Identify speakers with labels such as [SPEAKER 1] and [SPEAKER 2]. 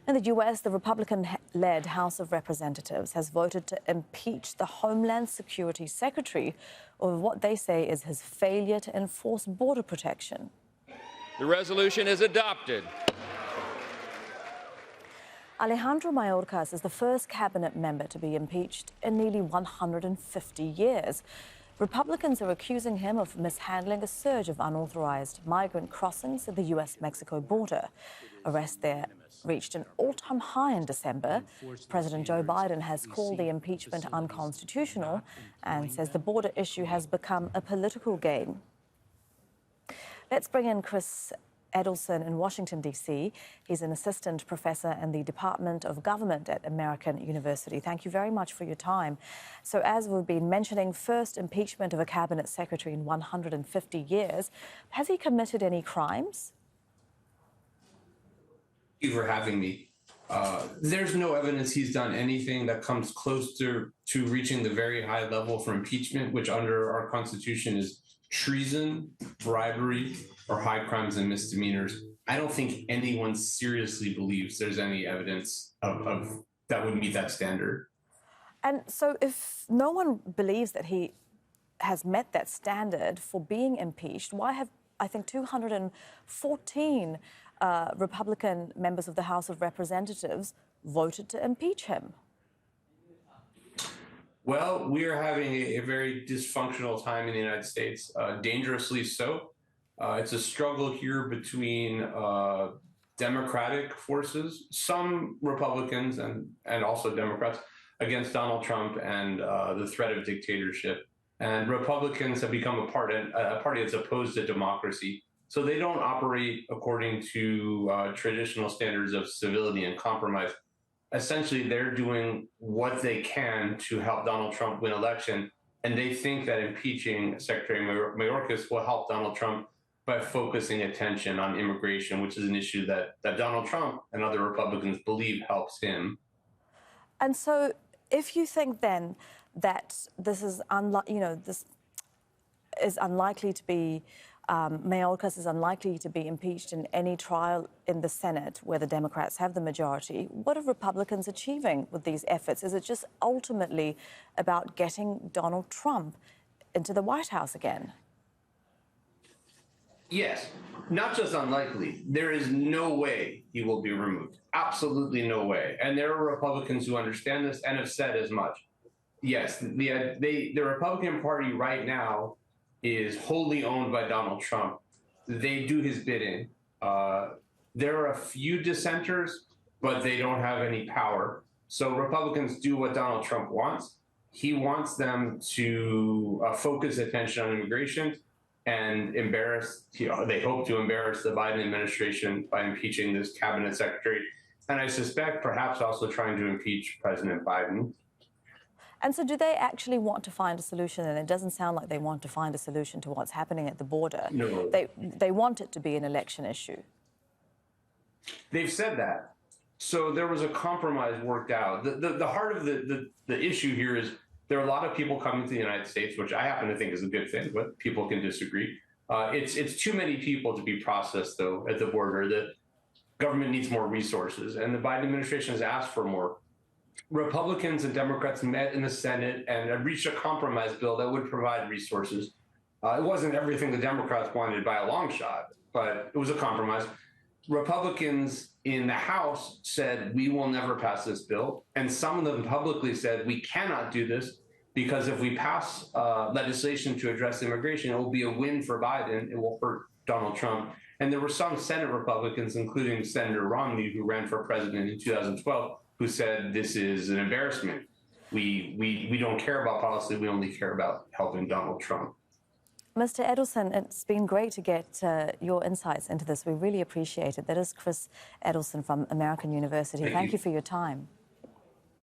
[SPEAKER 1] In the US, the Republican-led House of Representatives has voted to impeach the Homeland Security Secretary over what they say is his failure to enforce border protection.
[SPEAKER 2] The resolution is adopted.
[SPEAKER 1] Alejandro Mayorkas is the first cabinet member to be impeached in nearly 150 years. Republicans are accusing him of mishandling a surge of unauthorized migrant crossings at the US-Mexico border. Arrests there reached an all-time high in December. President Joe Biden has called the impeachment unconstitutional and says the border issue has become a political game. Let's bring in Chris Edelson in Washington, D.C. He's an assistant professor in the Department of Government at American University. Thank you very much for your time. So as we've been mentioning, first impeachment of a cabinet secretary in 150 years. Has he committed any crimes?
[SPEAKER 3] Thank you for having me. There's no evidence he's done anything that comes close to reaching the very high level for impeachment, which under our Constitution is treason, bribery, or high crimes and misdemeanors. I don't think anyone seriously believes there's any evidence of that would meet that standard. And
[SPEAKER 1] so if no one believes that he has met that standard for being impeached, why have, I think, 214 Republican members of the House of Representatives voted to impeach him?
[SPEAKER 3] Well, we are having a very dysfunctional time in the United States, dangerously so. It's a struggle here between Democratic forces, some Republicans and also Democrats, against Donald Trump and the threat of dictatorship. And Republicans have become a party that's opposed to democracy. So they don't operate according to traditional standards of civility and compromise. Essentially, they're doing what they can to help Donald Trump win election. And they think that impeaching Secretary Mayorkas will help Donald Trump by focusing attention on immigration, which is an issue that Donald Trump and other Republicans believe helps him.
[SPEAKER 1] And so if you think then that this is this is unlikely to be Mayorkas is unlikely to be impeached in any trial in the Senate where the Democrats have the majority, what are Republicans achieving with these efforts? Is it just ultimately about getting Donald Trump into the White House again?
[SPEAKER 3] Yes, not just unlikely. There is no way he will be removed. Absolutely no way. And there are Republicans who understand this and have said as much. Yes, the Republican Party right now is wholly owned by Donald Trump. They do his bidding. There are a few dissenters, but they don't have any power. So Republicans do what Donald Trump wants. He wants them to focus attention on immigration and they hope to embarrass the Biden administration by impeaching this cabinet secretary. And I suspect perhaps also trying to impeach President Biden.
[SPEAKER 1] And so do they actually want to find a solution? And it doesn't sound like they want to find a solution to what's happening at the border.
[SPEAKER 3] No.
[SPEAKER 1] They want it to be an election issue.
[SPEAKER 3] They've said that. So there was a compromise worked out. The heart of the issue here is there are a lot of people coming to the United States, which I happen to think is a good thing, but people can disagree. It's too many people to be processed, though, at the border. The government needs more resources, and the Biden administration has asked for more. Republicans and Democrats met in the Senate and reached a compromise bill that would provide resources. It wasn't everything the Democrats wanted by a long shot, but it was a compromise. Republicans in the House said, we will never pass this bill. And some of them publicly said, we cannot do this because if we pass legislation to address immigration, it will be a win for Biden. It will hurt Donald Trump. And there were some Senate Republicans, including Senator Romney, who ran for president in 2012, who said this is an embarrassment. We don't care about policy. We only care about helping Donald Trump.
[SPEAKER 1] Mr. Edelson, it's been great to get your insights into this. We really appreciate it. That is Chris Edelson from American University. Thank you for your time.